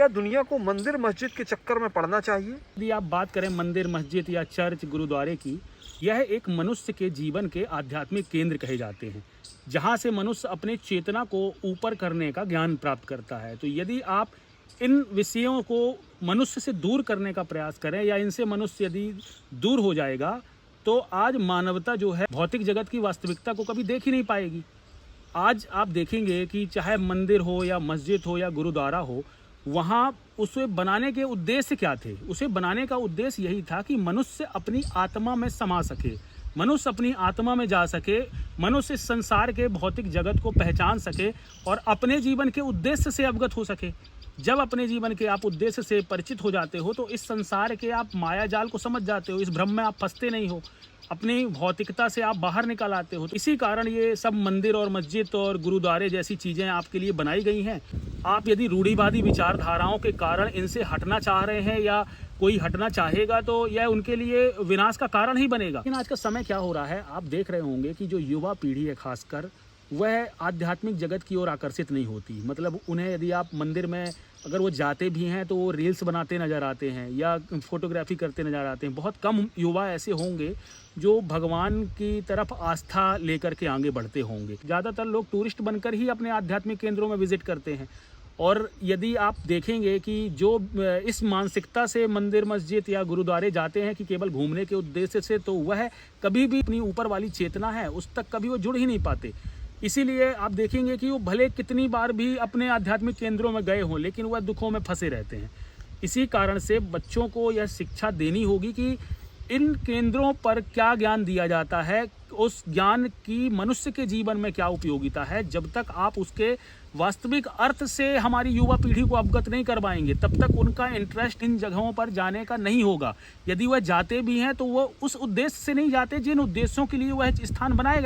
क्या दुनिया को मंदिर मस्जिद के चक्कर में पड़ना चाहिए? यदि आप बात करें मंदिर, मस्जिद या चर्च, गुरुद्वारे की, यह एक मनुष्य के जीवन के आध्यात्मिक केंद्र कहे जाते हैं, जहाँ से मनुष्य अपने चेतना को ऊपर करने का ज्ञान प्राप्त करता है। तो यदि आप इन विषयों को मनुष्य से दूर करने का प्रयास करें या इनसे मनुष्य यदि दूर हो जाएगा, तो आज मानवता जो है भौतिक जगत की वास्तविकता को कभी देख ही नहीं पाएगी। आज आप देखेंगे कि चाहे मंदिर हो या मस्जिद हो या गुरुद्वारा हो, वहाँ उसे बनाने के उद्देश्य क्या थे? उसे बनाने का उद्देश्य यही था कि मनुष्य अपनी आत्मा में समा सके, मनुष्य अपनी आत्मा में जा सके, मनुष्य इस संसार के भौतिक जगत को पहचान सके और अपने जीवन के उद्देश्य से अवगत हो सके। जब अपने जीवन के आप उद्देश्य से परिचित हो जाते हो तो इस संसार के आप माया जाल को समझ जाते हो, इस भ्रम में आप फंसते नहीं हो, अपनी भौतिकता से आप बाहर निकल आते हो। इसी कारण ये सब मंदिर और मस्जिद और गुरुद्वारे जैसी चीज़ें आपके लिए बनाई गई हैं। आप यदि रूढ़िवादी विचारधाराओं के कारण इनसे हटना चाह रहे हैं या कोई हटना चाहेगा तो यह उनके लिए विनाश का कारण ही बनेगा। लेकिन आज का समय क्या हो रहा है, आप देख रहे होंगे कि जो युवा पीढ़ी है खासकर, वह आध्यात्मिक जगत की ओर आकर्षित नहीं होती। मतलब उन्हें यदि आप मंदिर में अगर वो जाते भी हैं तो वो रील्स बनाते नज़र आते हैं या फोटोग्राफी करते नज़र आते हैं। बहुत कम युवा ऐसे होंगे जो भगवान की तरफ आस्था लेकर के आगे बढ़ते होंगे। ज़्यादातर लोग टूरिस्ट बनकर ही अपने आध्यात्मिक केंद्रों में विजिट करते हैं। और यदि आप देखेंगे कि जो इस मानसिकता से मंदिर, मस्जिद या गुरुद्वारे जाते हैं कि केवल घूमने के उद्देश्य से, तो वह कभी भी अपनी ऊपर वाली चेतना है उस तक कभी वो जुड़ ही नहीं पाते। इसीलिए आप देखेंगे कि वो भले कितनी बार भी अपने आध्यात्मिक केंद्रों में गए हों, लेकिन वह दुखों में फंसे रहते हैं। इसी कारण से बच्चों को यह शिक्षा देनी होगी कि इन केंद्रों पर क्या ज्ञान दिया जाता है, उस ज्ञान की मनुष्य के जीवन में क्या उपयोगिता है। जब तक आप उसके वास्तविक अर्थ से हमारी युवा पीढ़ी को अवगत नहीं करवाएंगे, तब तक उनका इंटरेस्ट इन जगहों पर जाने का नहीं होगा। यदि वह जाते भी हैं तो वह उस उद्देश्य से नहीं जाते जिन उद्देश्यों के लिए वह स्थान बनाए गए।